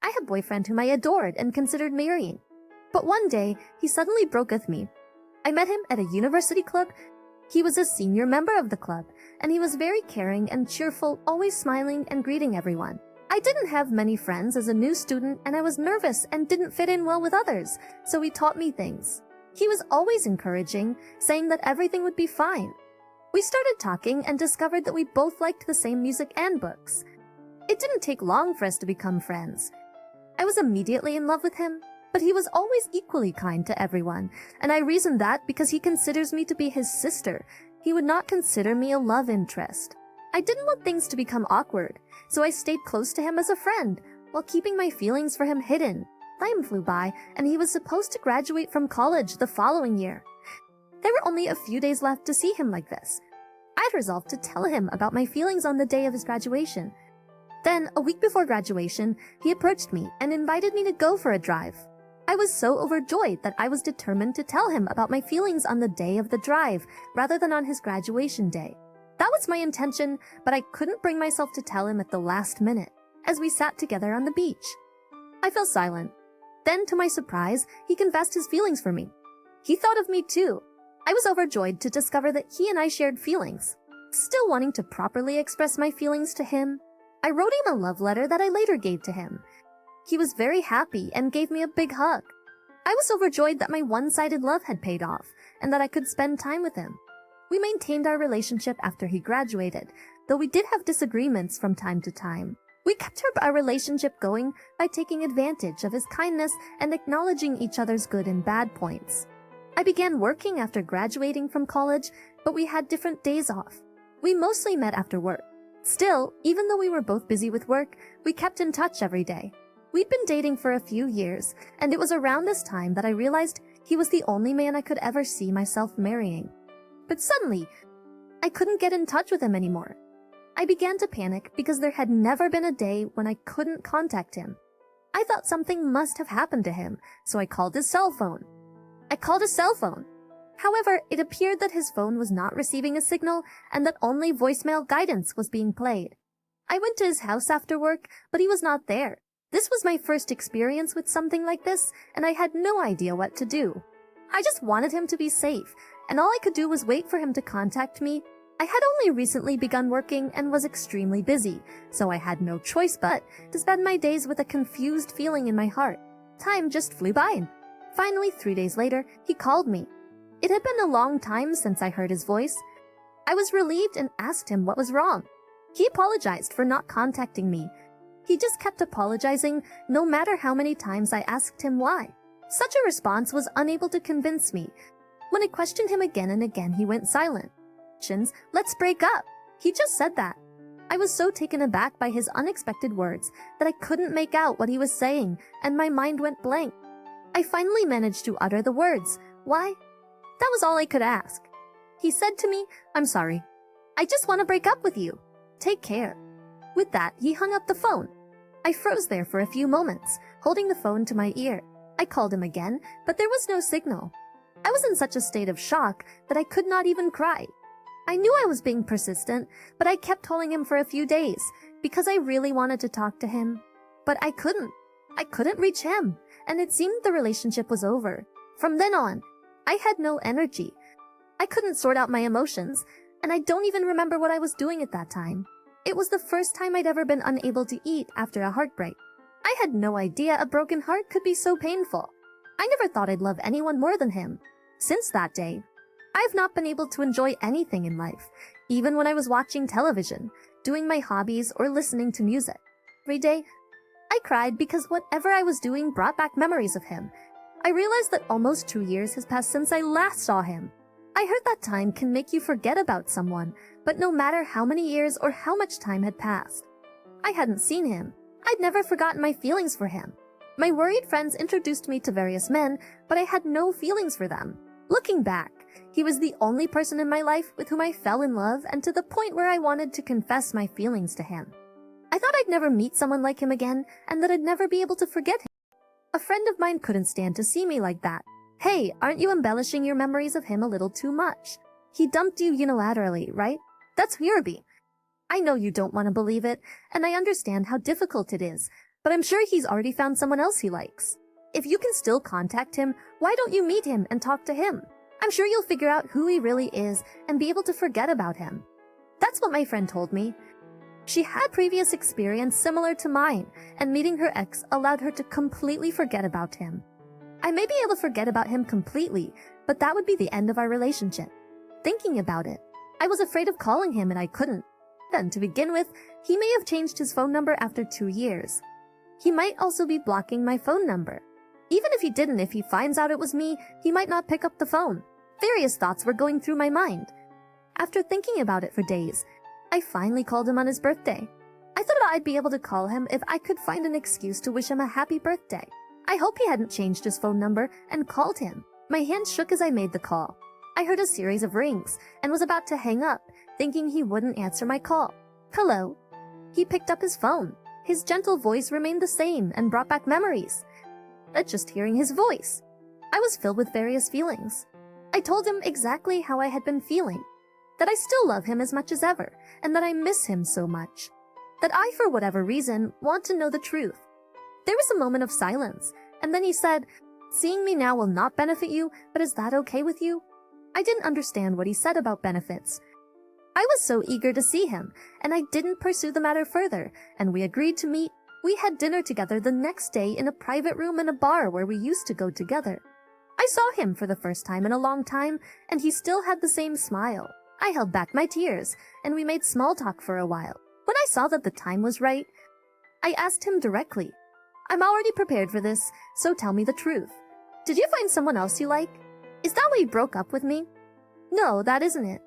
I had a boyfriend whom I adored and considered marrying. But one day, he suddenly broke with me. I met him at a university club. He was a senior member of the club, and he was very caring and cheerful, always smiling and greeting everyone. I didn't have many friends as a new student, and I was nervous and didn't fit in well with others, so he taught me things. He was always encouraging, saying that everything would be fine. We started talking and discovered that we both liked the same music and books. It didn't take long for us to become friends. I was immediately in love with him, but he was always equally kind to everyone, and I reasoned that because he considers me to be his sister, he would not consider me a love interest. I didn't want things to become awkward, so I stayed close to him as a friend, while keeping my feelings for him hidden. Time flew by, and he was supposed to graduate from college the following year. There were only a few days left to see him like this. I'd resolved to tell him about my feelings on the day of his graduation. Then, a week before graduation, he approached me and invited me to go for a drive. I was so overjoyed that I was determined to tell him about my feelings on the day of the drive, rather than on his graduation day. That was my intention, but I couldn't bring myself to tell him at the last minute, as we sat together on the beach. I fell silent. Then, to my surprise, he confessed his feelings for me. He thought of me too. I was overjoyed to discover that he and I shared feelings. Still wanting to properly express my feelings to him, I wrote him a love letter that I later gave to him. He was very happy and gave me a big hug. I was overjoyed that my one-sided love had paid off and that I could spend time with him. We maintained our relationship after he graduated, though we did have disagreements from time to time. We kept our relationship going by taking advantage of his kindness and acknowledging each other's good and bad points. I began working after graduating from college, but we had different days off. We mostly met after work. Still, even though we were both busy with work, we kept in touch every day. We'd been dating for a few years, and it was around this time that I realized he was the only man I could ever see myself marrying. But suddenly, I couldn't get in touch with him anymore. I began to panic because there had never been a day when I couldn't contact him. I thought something must have happened to him, so I called his cell phone. However, it appeared that his phone was not receiving a signal and that only voicemail guidance was being played. I went to his house after work, but he was not there. This was my first experience with something like this, and I had no idea what to do. I just wanted him to be safe, and all I could do was wait for him to contact me. I had only recently begun working and was extremely busy, so I had no choice but to spend my days with a confused feeling in my heart. Time just flew by. Finally, 3 days later, he called me. It had been a long time since I heard his voice. I was relieved and asked him what was wrong. He apologized for not contacting me. He just kept apologizing, no matter how many times I asked him why. Such a response was unable to convince me. When I questioned him again and again, he went silent. Let's break up. He just said that. I was so taken aback by his unexpected words that I couldn't make out what he was saying, and my mind went blank. I finally managed to utter the words, "Why?" That was all I could ask. He said to me, "I'm sorry. I just want to break up with you. Take care." With that, he hung up the phone. I froze there for a few moments, holding the phone to my ear. I called him again, but there was no signal. I was in such a state of shock that I could not even cry. I knew I was being persistent, but I kept calling him for a few days because I really wanted to talk to him. But I couldn't. I couldn't reach him, and it seemed the relationship was over. From then on, I had no energy. I couldn't sort out my emotions, and I don't even remember what I was doing at that time. It was the first time I'd ever been unable to eat after a heartbreak. I had no idea a broken heart could be so painful. I never thought I'd love anyone more than him. Since that day, I've not been able to enjoy anything in life, even when I was watching television, doing my hobbies, or listening to music. Every day, I cried because whatever I was doing brought back memories of him. I realized that almost 2 years has passed since I last saw him. I heard that time can make you forget about someone, but no matter how many years or how much time had passed, I hadn't seen him. I'd never forgotten my feelings for him. My worried friends introduced me to various men, but I had no feelings for them. Looking back, he was the only person in my life with whom I fell in love, and to the point where I wanted to confess my feelings to him. I thought I'd never meet someone like him again, and that I'd never be able to forget him. A friend of mine couldn't stand to see me like that. "Hey, aren't you embellishing your memories of him a little too much? He dumped you unilaterally, right? That's weird. I know you don't want to believe it, and I understand how difficult it is, but I'm sure he's already found someone else he likes. If you can still contact him, why don't you meet him and talk to him? I'm sure you'll figure out who he really is and be able to forget about him. That's what my friend told me. She had previous experience similar to mine, and meeting her ex allowed her to completely forget about him. I may be able to forget about him completely, but that would be the end of our relationship. Thinking about it, I was afraid of calling him and I couldn't. Then, to begin with, he may have changed his phone number after 2 years. He might also be blocking my phone number. Even if he didn't, if he finds out it was me, he might not pick up the phone. Various thoughts were going through my mind. After thinking about it for days, I finally called him on his birthday. I thought I'd be able to call him if I could find an excuse to wish him a happy birthday. I hope he hadn't changed his phone number and called him. My hand shook as I made the call. I heard a series of rings and was about to hang up, thinking he wouldn't answer my call. Hello. He picked up his phone. His gentle voice remained the same and brought back memories. At just hearing his voice, I was filled with various feelings. I told him exactly how I had been feeling, that I still love him as much as ever, and that I miss him so much, that I, for whatever reason, want to know the truth. There was a moment of silence, and then he said, "Seeing me now will not benefit you, but is that okay with you?" I didn't understand what he said about benefits. I was so eager to see him, and I didn't pursue the matter further, and we agreed to meet. We had dinner together the next day in a private room in a bar where we used to go together. I saw him for the first time in a long time, and he still had the same smile. I held back my tears, and we made small talk for a while. When I saw that the time was right, I asked him directly, "I'm already prepared for this, so tell me the truth. Did you find someone else you like? Is that why you broke up with me?" "No, that isn't it.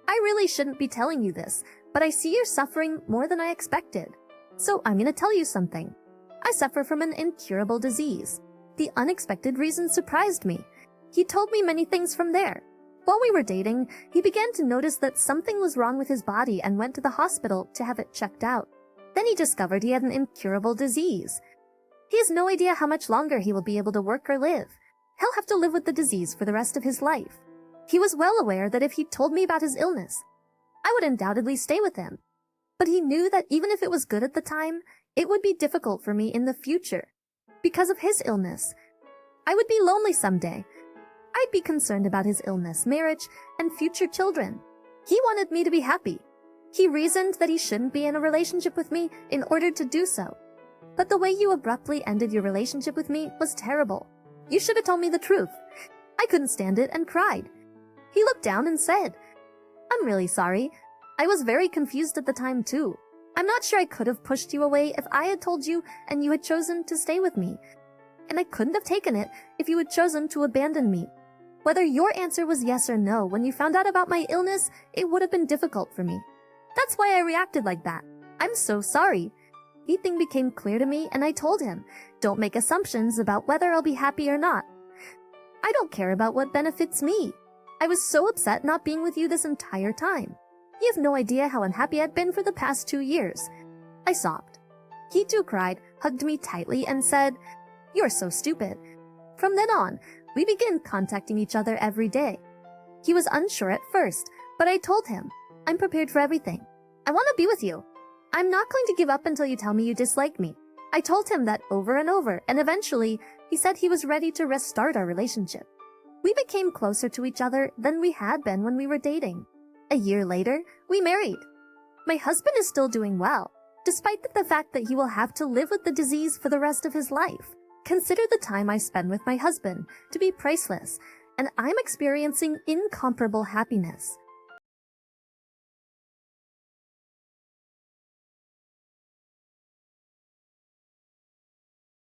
I really shouldn't be telling you this, but I see you're suffering more than I expected. So I'm gonna tell you something. I suffer from an incurable disease." The unexpected reason surprised me. He told me many things from there. While we were dating, he began to notice that something was wrong with his body and went to the hospital to have it checked out. Then he discovered he had an incurable disease. He has no idea how much longer he will be able to work or live. He'll have to live with the disease for the rest of his life. He was well aware that if he told me about his illness, I would undoubtedly stay with him. But he knew that even if it was good at the time, it would be difficult for me in the future. Because of his illness, I would be lonely someday. I'd be concerned about his illness, marriage, and future children. He wanted me to be happy. He reasoned that he shouldn't be in a relationship with me in order to do so. But the way you abruptly ended your relationship with me was terrible. You should have told me the truth. I couldn't stand it and cried. He looked down and said, "I'm really sorry. I was very confused at the time too. I'm not sure I could have pushed you away if I had told you and you had chosen to stay with me. And I couldn't have taken it if you had chosen to abandon me. Whether your answer was yes or no when you found out about my illness, it would have been difficult for me. That's why I reacted like that. I'm so sorry." Everything became clear to me and I told him, "Don't make assumptions about whether I'll be happy or not. I don't care about what benefits me. I was so upset not being with you this entire time. You have no idea how unhappy I've been for the past 2 years." I sobbed. He too cried, hugged me tightly, and said, "You're so stupid." From then on, we began contacting each other every day. He was unsure at first, but I told him, "I'm prepared for everything. I want to be with you. I'm not going to give up until you tell me you dislike me." I told him that over and over, and eventually, he said he was ready to restart our relationship. We became closer to each other than we had been when we were dating. A year later, we married. My husband is still doing well, despite the fact that he will have to live with the disease for the rest of his life. Consider the time I spend with my husband to be priceless, and I'm experiencing incomparable happiness.